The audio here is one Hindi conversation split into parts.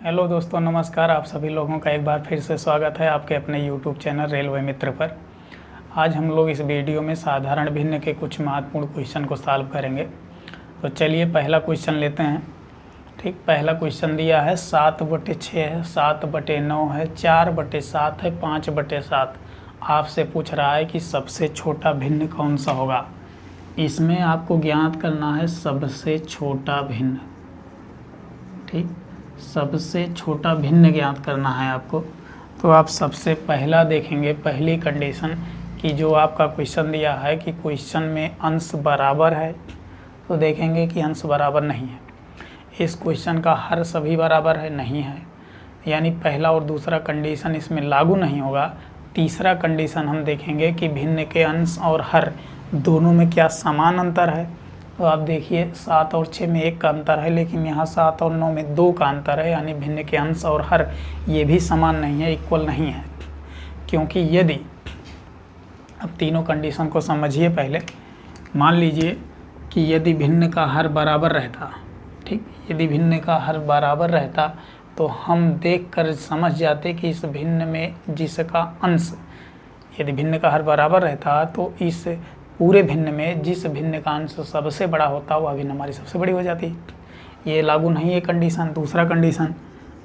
हेलो दोस्तों, नमस्कार। आप सभी लोगों का एक बार फिर से स्वागत है आपके अपने यूट्यूब चैनल रेलवे मित्र पर। आज हम लोग इस वीडियो में साधारण भिन्न के कुछ महत्वपूर्ण क्वेश्चन को सॉल्व करेंगे। तो चलिए पहला क्वेश्चन लेते हैं। ठीक, पहला क्वेश्चन दिया है 7/6 है, 7/9 है, 4/7 है, 5/7। आपसे पूछ रहा है कि सबसे छोटा भिन्न कौन सा होगा। इसमें आपको ज्ञात करना है सबसे छोटा भिन्न। ठीक, सबसे छोटा भिन्न ज्ञात करना है आपको। तो आप सबसे पहला देखेंगे, पहली कंडीशन कि जो आपका क्वेश्चन दिया है कि क्वेश्चन में अंश बराबर है, तो देखेंगे कि अंश बराबर नहीं है। इस क्वेश्चन का हर सभी बराबर है, नहीं है, यानी पहला और दूसरा कंडीशन इसमें लागू नहीं होगा। तीसरा कंडीशन हम देखेंगे कि भिन्न के अंश और हर दोनों में क्या समान अंतर है। तो आप देखिए 7 और 6 में 1 का अंतर है, लेकिन यहाँ 7 और 9 में 2 का अंतर है, यानी भिन्न के अंश और हर ये भी समान नहीं है, इक्वल नहीं है। क्योंकि यदि, अब तीनों कंडीशन को समझिए पहले। मान लीजिए कि यदि भिन्न का हर बराबर रहता, ठीक, यदि भिन्न का हर बराबर रहता तो हम देखकर समझ जाते कि इस भिन्न में जिसका अंश, यदि भिन्न का हर बराबर रहता तो इस पूरे भिन्न में जिस भिन्न का अंश सबसे बड़ा होता वह भिन्न हमारी सबसे बड़ी हो जाती। ये लागू नहीं है कंडीशन। दूसरा कंडीशन,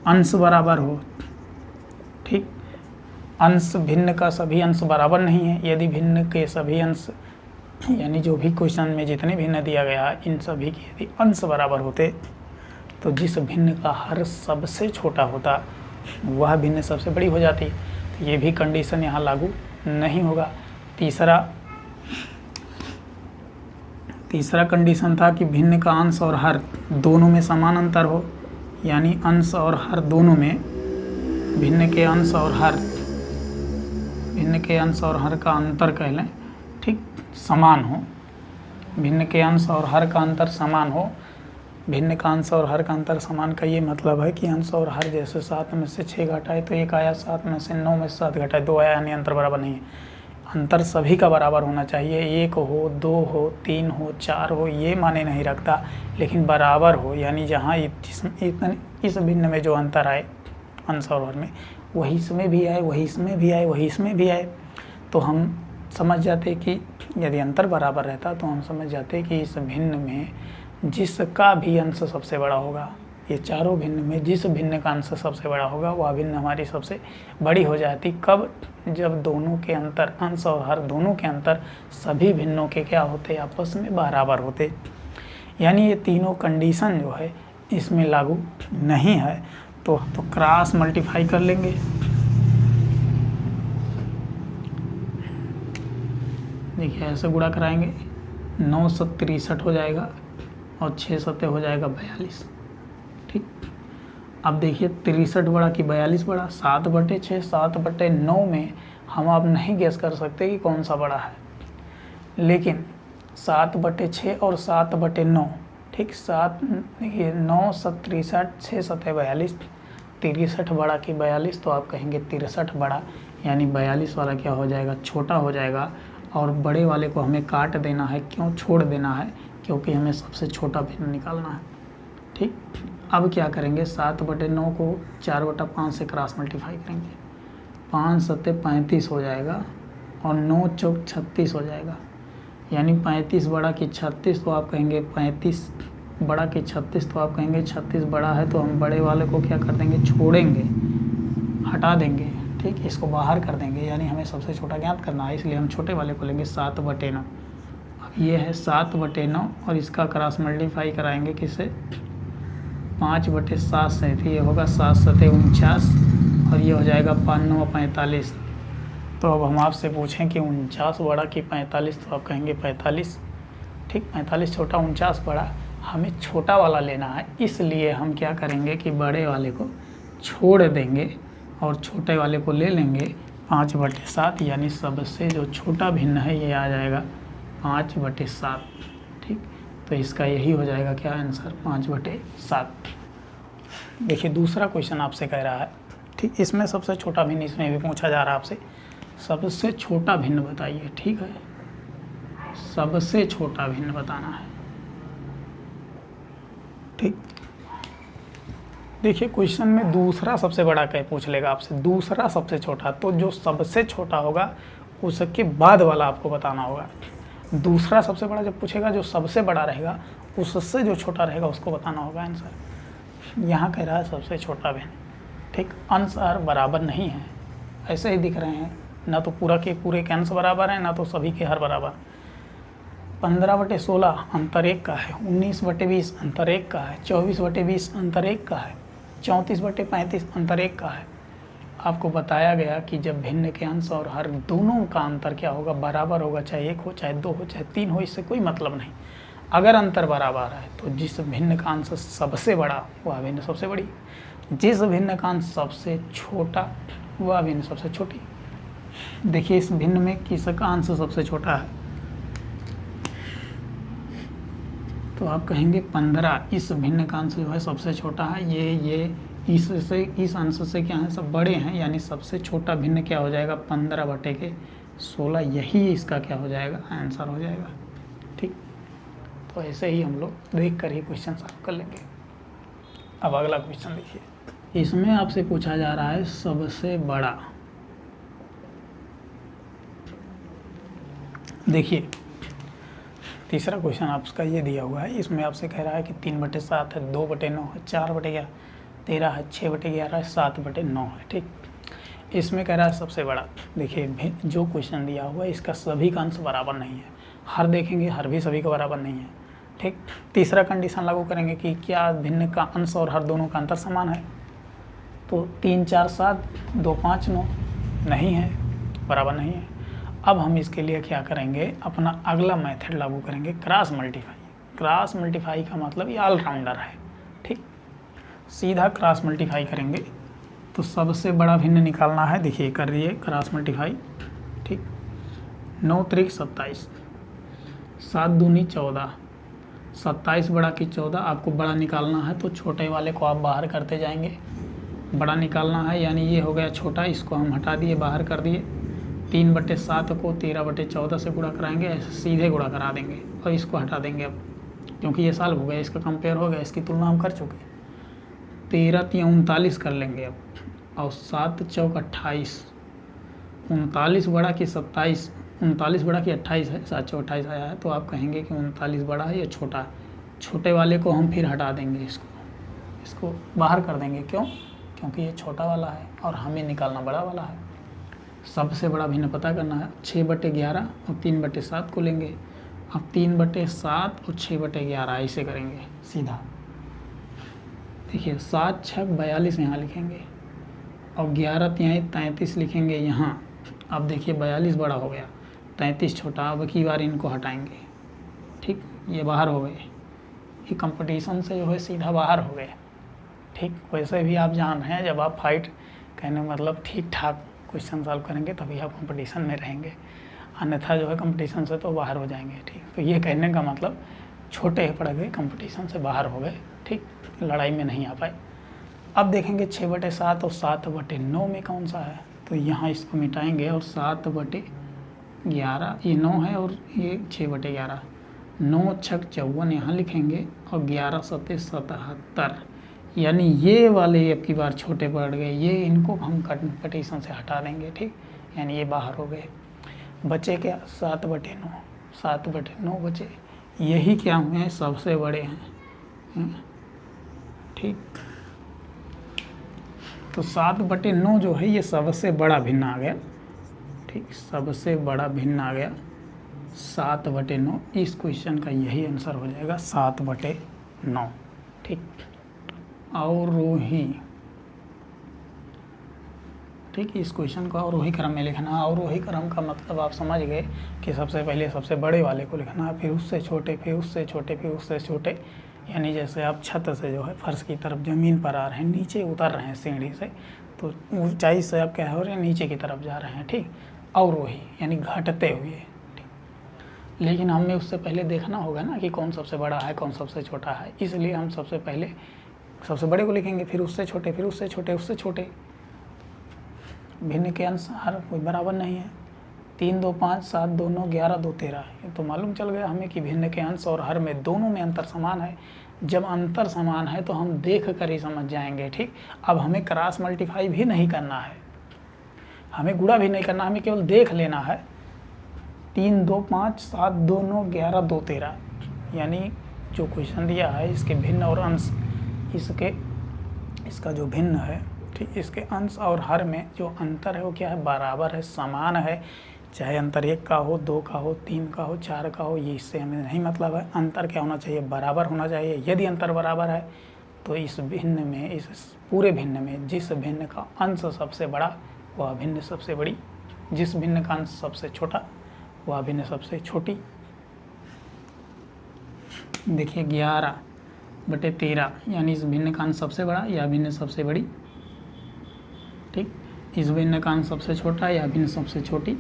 अंश बराबर हो। ठीक, अंश, भिन्न का सभी अंश बराबर नहीं है। यदि भिन्न के सभी अंश, यानी जो भी क्वेश्चन में जितने भिन्न दिया गया इन सभी के यदि अंश बराबर होते तो जिस भिन्न का हर सबसे छोटा होता वह भिन्न सबसे बड़ी हो जाती। तो ये भी कंडीशन यहाँ लागू नहीं होगा। तीसरा कंडीशन था कि भिन्न का अंश और हर दोनों में समान अंतर हो, यानी अंश और हर दोनों में भिन्न के अंश और हर का अंतर कह लें, ठीक, समान हो। भिन्न के अंश और हर का अंतर समान हो। भिन्न का अंश और हर का अंतर समान का ये मतलब है कि अंश और हर, जैसे 7 में से 6 घटाए तो 1 आया, 7 में से 9 में से 7 घटाए 2 आया, यानी अंतर बराबर नहीं है। अंतर सभी का बराबर होना चाहिए। 1 हो, 2 हो, 3 हो, 4 हो, ये माने नहीं रखता, लेकिन बराबर हो, यानी जहाँ इस भिन्न में जो अंतर आए अंश और हर में, वही इसमें भी आए, वही इसमें भी आए, वही इसमें भी आए, तो हम समझ जाते कि यदि अंतर बराबर रहता तो हम समझ जाते कि इस भिन्न में जिसका भी अंश सबसे बड़ा होगा, ये चारों भिन्न में जिस भिन्न का अंश सबसे बड़ा होगा वह भिन्न हमारी सबसे बड़ी हो जाती। कब? जब दोनों के अंतर, अंश और हर दोनों के अंतर सभी भिन्नों के क्या होते, आपस में बराबर होते। यानी ये तीनों कंडीशन जो है इसमें लागू नहीं है। तो क्रॉस मल्टीप्लाई कर लेंगे। देखिए ऐसे गुणा कराएंगे, 9 7 63 हो जाएगा और 6 7 हो जाएगा 42। ठीक, अब देखिए 63 बड़ा कि 42 बड़ा। 7/6 7/9 में हम अब नहीं गेस कर सकते कि कौन सा बड़ा है, लेकिन 7/6 और 7/9, ठीक, 7 देखिए 9 7 63, 6 7 42, 63 बड़ा कि 42, तो आप कहेंगे 63 बड़ा, यानी 42 वाला क्या हो जाएगा, छोटा हो जाएगा। और बड़े वाले को हमें काट देना है। क्यों छोड़ देना है? क्योंकि हमें सबसे छोटा भिन्न निकालना है। ठीक, अब क्या करेंगे, 7/9 को 4/5 से क्रॉस मल्टीप्लाई करेंगे। 5 7 35 हो जाएगा और 9 चौक 36 हो जाएगा, यानी 35 बड़ा कि 36, तो आप कहेंगे 35 बड़ा कि 36, तो आप कहेंगे 36 बड़ा है, तो हम बड़े वाले को क्या कर देंगे, छोड़ेंगे, हटा देंगे। ठीक, इसको बाहर कर देंगे, यानी हमें सबसे छोटा ज्ञात करना है, इसलिए हम छोटे वाले को लेंगे 7/9। अब ये है 7/9 और इसका क्रॉस मल्टीप्लाई कराएंगे किससे, 5/7 से, तो ये होगा 7 7 49 और ये हो जाएगा 5 9 45। तो अब हम आपसे पूछें कि 49 बड़ा कि 45, तो आप कहेंगे 45। ठीक, 45 छोटा, 49 बड़ा। हमें छोटा वाला लेना है, इसलिए हम क्या करेंगे कि बड़े वाले को छोड़ देंगे और छोटे वाले को ले लेंगे 5/7, यानी सबसे जो छोटा भिन्न है ये आ जाएगा 5/7। ठीक, तो इसका यही हो जाएगा क्या आंसर, 5/7। देखिए दूसरा क्वेश्चन आपसे कह रहा है, ठीक, इसमें सबसे छोटा भिन्न इसमें भी पूछा जा रहा है आपसे, सबसे छोटा भिन्न बताइए। ठीक है, सबसे छोटा भिन्न बताना है। ठीक, देखिए क्वेश्चन में दूसरा सबसे बड़ा क्या पूछ लेगा आपसे, दूसरा सबसे छोटा, तो जो सबसे छोटा होगा उसके बाद वाला आपको बताना होगा। दूसरा सबसे बड़ा जब पूछेगा, जो सबसे बड़ा रहेगा उससे जो छोटा रहेगा उसको बताना होगा आंसर। यहाँ कह रहा है सबसे छोटा भिन्न, ठीक, अंश हर बराबर नहीं है, ऐसे ही दिख रहे हैं, ना तो पूरा के पूरे के अंश बराबर हैं, ना तो सभी के हर बराबर। 15/16 अंतर 1 का है, 19/20 अंतर 1 का है, 24/20 अंतर 1 का है, 34/35 अंतर 1 का है। आपको बताया गया कि जब भिन्न के अंश और हर दोनों का अंतर क्या होगा, बराबर होगा, चाहे 1 हो, चाहे 2 हो, चाहे 3 हो, इससे कोई मतलब नहीं। अगर अंतर बराबर है तो जिस भिन्न का अंश सबसे बड़ा वह भिन्न सबसे बड़ी, जिस भिन्न का अंश सबसे छोटा वह भिन्न सबसे छोटी। देखिए इस भिन्न में किसका अंश सबसे छोटा है, तो आप कहेंगे 15, इस भिन्न का अंश जो है सबसे छोटा है, ये इससे इस अंश से क्या है, सब बड़े हैं, यानी सबसे छोटा भिन्न क्या हो जाएगा, 15/16, यही इसका क्या हो जाएगा, आंसर हो जाएगा। ठीक, तो ऐसे ही हम लोग देख कर ही क्वेश्चन सॉल्व कर लेंगे। अब अगला क्वेश्चन देखिए, इसमें आपसे पूछा जा रहा है सबसे बड़ा। देखिए तीसरा क्वेश्चन आपका ये दिया हुआ है, इसमें आपसे कह रहा है कि 3/7 है, 2/9 है, 4/11, 13 है, 6/11 है, 7/9 है। ठीक, इसमें कह रहा है सबसे बड़ा। देखिए जो क्वेश्चन दिया हुआ है इसका सभी का अंश बराबर नहीं है, हर देखेंगे हर भी सभी का बराबर नहीं है। ठीक, तीसरा कंडीशन लागू करेंगे कि क्या भिन्न का अंश और हर दोनों का अंतर समान है, तो 3 4 7 2 5 9 नहीं है, बराबर नहीं है। अब हम इसके लिए क्या करेंगे, अपना अगला मेथड लागू करेंगे, क्रॉस मल्टीप्लाई। क्रॉस मल्टीप्लाई का मतलब ये ऑलराउंडर है। ठीक, सीधा क्रॉस मल्टीप्लाई करेंगे तो सबसे बड़ा भिन्न निकालना है। देखिए कर रही है क्रॉस मल्टीप्लाई। ठीक, 9 त्रिक 27, 7 दूनी 14, 27 बड़ा की 14, आपको बड़ा निकालना है तो छोटे वाले को आप बाहर करते जाएंगे, बड़ा निकालना है, यानी ये हो गया छोटा, इसको हम हटा दिए, बाहर कर दिए। 3/7 को 13/14 से गुणा कराएंगे, ऐसे सीधे गुणा करा देंगे और इसको हटा देंगे अब, क्योंकि ये सॉल्व हो गया, इसका कंपेयर हो गया, इसकी तुलना हम कर चुके। 13 × 39 कर लेंगे अब, और 7 चौक 28, 39 बड़ा की 27, 39 बड़ा की 28 है, 7 चौक 28 आया है, तो आप कहेंगे कि 39 बड़ा है या छोटा। छोटे वाले को हम फिर हटा देंगे, इसको बाहर कर देंगे। क्यों? क्योंकि ये छोटा वाला है और हमें निकालना बड़ा वाला है। सबसे बड़ा भिन्न पता करना है, 6/11 और 3/7 को लेंगे। अब 3/7 और 6/11 ऐसे करेंगे सीधा। देखिए 7 6 42 यहाँ लिखेंगे और 11 तिहाई 33 लिखेंगे यहाँ। अब देखिए 42 बड़ा हो गया, 33 छोटा। अब की बार इनको हटाएंगे। ठीक, ये बाहर हो गए, ये कंपटीशन से जो है सीधा बाहर हो गए। ठीक, वैसे भी आप जान रहे हैं जब आप फाइट कहने मतलब ठीक ठाक क्वेश्चन सॉल्व करेंगे तभी आप कंपटीशन में रहेंगे, अन्यथा जो है कंपटीशन से तो बाहर हो जाएंगे। ठीक, तो ये कहने का मतलब छोटे पड़ गए, कंपटीशन से बाहर हो गए। ठीक, लड़ाई में नहीं आ पाए। अब देखेंगे 6/7 और 7/9 में कौन सा है, तो यहाँ इसको मिटाएंगे और 7/11, ये 9 है और ये 6/11, 9 6 54 यहाँ लिखेंगे और 11 7 77, यानी ये वाले अब की बार छोटे पड़ गए, ये इनको हम कंपटीशन से हटा देंगे। ठीक, यानी ये बाहर हो गए। बचे क्या, 7/9, 7/9 बचे, यही क्या हुए हैं, सबसे बड़े हैं। ठीक, तो 7/9 जो है ये सबसे बड़ा भिन्न आ गया। ठीक, सबसे बड़ा भिन्न आ गया 7/9। इस क्वेश्चन का यही आंसर हो जाएगा 7/9। ठीक, अवरोही। ठीक, इस क्वेश्चन को अवरोही क्रम में लिखना है। अवरोही क्रम का मतलब आप समझ गए कि सबसे पहले सबसे बड़े वाले को लिखना है, फिर उससे छोटे, फिर उससे छोटे, फिर उससे छोटे। यानी जैसे आप छत से जो है फर्श की तरफ ज़मीन पर आ रहे हैं, नीचे उतर रहे हैं सीढ़ी से, तो ऊंचाई से आप क्या हो रहे हैं, नीचे की तरफ जा रहे हैं। ठीक, अवरोही यानी घटते हुए। ठीक, लेकिन हमें उससे पहले देखना होगा ना कि कौन सबसे बड़ा है, कौन सबसे छोटा है, इसलिए हम सबसे पहले सबसे बड़े को लिखेंगे, फिर उससे छोटे, फिर उससे छोटे, उससे छोटे। भिन्न के अंश हर कोई बराबर नहीं है। 3 2 5 7 2 9 11 2 13, ये तो मालूम चल गया हमें कि भिन्न के अंश और हर में दोनों में अंतर समान है। जब अंतर समान है तो हम देख कर ही समझ जाएंगे। ठीक, अब हमें क्रॉस मल्टीप्लाई भी नहीं करना है, हमें गुणा भी नहीं करना, हमें केवल देख लेना है। 3 2 5 7 2 9 11 2 13, यानी जो क्वेश्चन दिया है इसके भिन्न और अंश, इसका जो भिन्न है, ठीक, इसके अंश और हर में जो अंतर है वो क्या है, बराबर है, समान है। चाहे अंतर 1 का हो, 2 का हो, 3 का हो, 4 का हो, ये इससे हमें नहीं मतलब है। अंतर क्या होना चाहिए, बराबर होना चाहिए। यदि अंतर बराबर है तो इस भिन्न में, इस पूरे भिन्न में जिस भिन्न का अंश सबसे बड़ा वह भिन्न सबसे बड़ी, जिस भिन्न का अंश सबसे छोटा वह भिन्न सबसे छोटी। देखिए 11/13, यानी इस भिन्न का अंश सबसे बड़ा या भिन्न सबसे बड़ी। ठीक, इस भिन्न का अंश सबसे छोटा या भिन्न सबसे छोटी।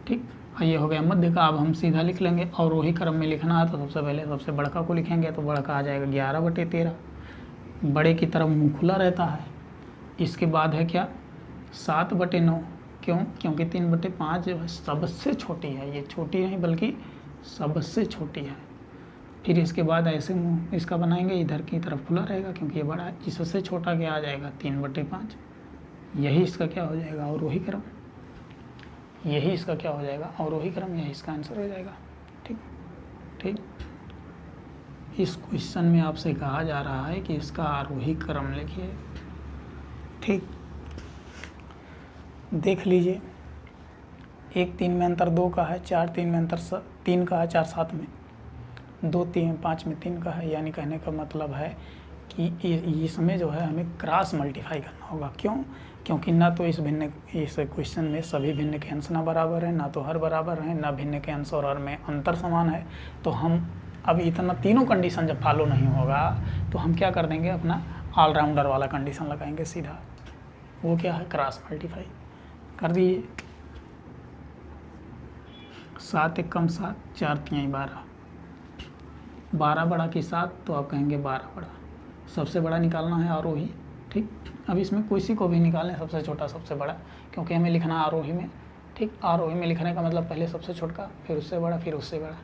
ठीक, ये हो गया मध्य का। अब हम सीधा लिख लेंगे और वही क्रम में लिखना है तो सबसे पहले सबसे बड़का को लिखेंगे, तो बड़का आ जाएगा 11/13। बड़े की तरफ मुँह खुला रहता है। इसके बाद है क्या, 7/9। क्यों, क्योंकि 3/5 जो है सबसे छोटी है, ये छोटी नहीं बल्कि सबसे छोटी है। फिर इसके बाद ऐसे मुँह इसका बनाएंगे, इधर की तरफ खुला रहेगा क्योंकि ये बड़ा है। इससे छोटा क्या आ जाएगा, 3/5। यही इसका क्या हो जाएगा, और वही क्रम, यही इसका क्या हो जाएगा, और वही क्रम, यही इसका आंसर हो जाएगा। ठीक ठीक, इस क्वेश्चन में आपसे कहा जा रहा है कि इसका आरोही क्रम लिखिए। ठीक, देख लीजिए, 1 3 में अंतर 2 का है, 4 3 में अंतर 3 का है, 4 7 में, 2 3 5 में 3 का है। यानी कहने का मतलब है कि इसमें जो है हमें क्रॉस मल्टीप्लाई करना होगा। क्यों, क्योंकि ना तो इस क्वेश्चन में सभी भिन्न के अंश ना बराबर है, ना तो हर बराबर है, ना भिन्न के अंश और हर में अंतर समान है। तो हम अब इतना तीनों कंडीशन जब फॉलो नहीं होगा तो हम क्या कर देंगे, अपना ऑलराउंडर वाला कंडीशन लगाएंगे सीधा। वो क्या है, क्रॉस मल्टीप्लाई कर दिए। 7 1 कम 7, 4 3 12, 12 बड़ा कि 7, तो आप कहेंगे 12 बड़ा। सबसे बड़ा निकालना है आरोही। ठीक, अब इसमें किसी को भी निकालें, सबसे छोटा सबसे बड़ा, क्योंकि हमें लिखना आरोही में। ठीक, आरोही में लिखने का मतलब पहले सबसे छोटा, फिर उससे बड़ा, फिर उससे बड़ा।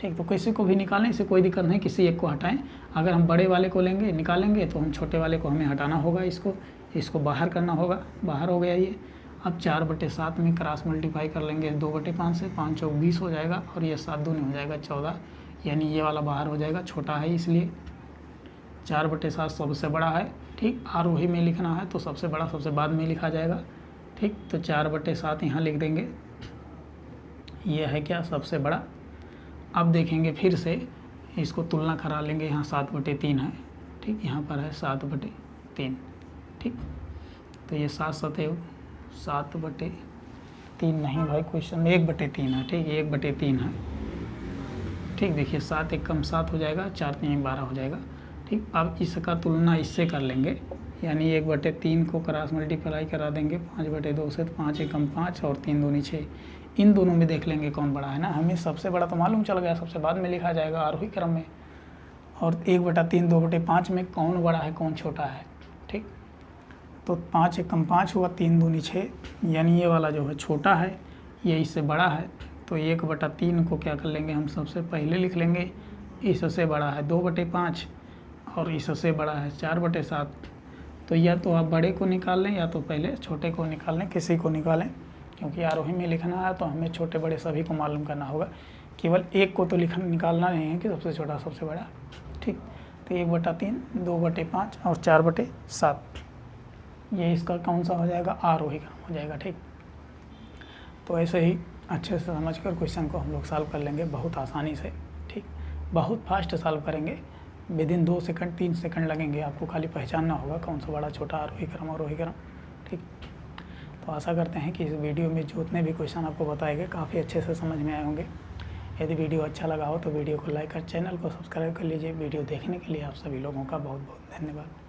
ठीक, तो किसी को भी निकालें, इससे कोई दिक्कत नहीं, किसी एक को हटाएं। अगर हम बड़े वाले को लेंगे निकालेंगे तो हम छोटे वाले को हमें हटाना होगा, इसको बाहर करना होगा। बाहर हो गया ये। अब 4/7 में क्रॉस मल्टीप्लाई कर लेंगे 2/5 से, 5 चौक 20 हो जाएगा, और ये 7 दूनी हो जाएगा 14, यानी ये वाला बाहर हो जाएगा, छोटा है इसलिए। 4/7 सबसे बड़ा है। ठीक, आरोही में लिखना है तो सबसे बड़ा सबसे बाद में लिखा जाएगा। ठीक, तो 4/7 यहाँ लिख देंगे, ये है क्या, सबसे बड़ा। अब देखेंगे फिर से, इसको तुलना करा लेंगे, यहाँ 7/3 है। ठीक, यहाँ पर है 7/3। ठीक, तो ये 7 7 7/3 नहीं भाई, क्वेश्चन में 1/3 है। ठीक, 1/3 है। ठीक, देखिए 7 1 कम 7 हो जाएगा, 4 3 12 हो जाएगा। ठीक, अब इसका तुलना इससे कर लेंगे, यानी 1/3 को क्रॉस मल्टीप्लाई करा देंगे 5/2 से, तो 5 1 कम 5 और 3 दूनी 6। इन दोनों में देख लेंगे कौन बड़ा है ना। हमें सबसे बड़ा तो मालूम चल गया, सबसे बाद में लिखा जाएगा आरोही क्रम में। और 1/3 2/5 में कौन बड़ा है कौन छोटा है। ठीक, तो 5 1 कम 5 हुआ, 3 दूनी 6, यानी ये वाला जो है छोटा है, ये इससे बड़ा है। तो 1/3 को क्या कर लेंगे, हम सबसे पहले लिख लेंगे, इससे बड़ा है 2/5 और इससे बड़ा है 4/7। तो या तो आप बड़े को निकाल लें या तो पहले छोटे को निकाल लें, किसी को निकालें, क्योंकि आरोही में लिखना है तो हमें छोटे बड़े सभी को मालूम करना होगा, केवल एक को तो निकालना नहीं है कि सबसे छोटा सबसे बड़ा। ठीक, तो 1/3 2/5 और 4/7, ये इसका कौन सा हो जाएगा, आरोही क्रम हो जाएगा। ठीक, तो ऐसे ही अच्छे से समझकर क्वेश्चन को हम लोग सॉल्व कर लेंगे बहुत आसानी से। ठीक, बहुत फास्ट सॉल्व करेंगे, विदिन 2 सेकंड 3 सेकंड लगेंगे। आपको खाली पहचानना होगा कौन सा बड़ा छोटा, आरोही क्रम अवरोही क्रम। ठीक, तो आशा करते हैं कि इस वीडियो में जितने भी क्वेश्चन आपको बताए गए काफ़ी अच्छे से समझ में आए होंगे। यदि वीडियो अच्छा लगा हो तो वीडियो को लाइक कर चैनल को सब्सक्राइब कर लीजिए। वीडियो देखने के लिए आप सभी लोगों का बहुत बहुत धन्यवाद।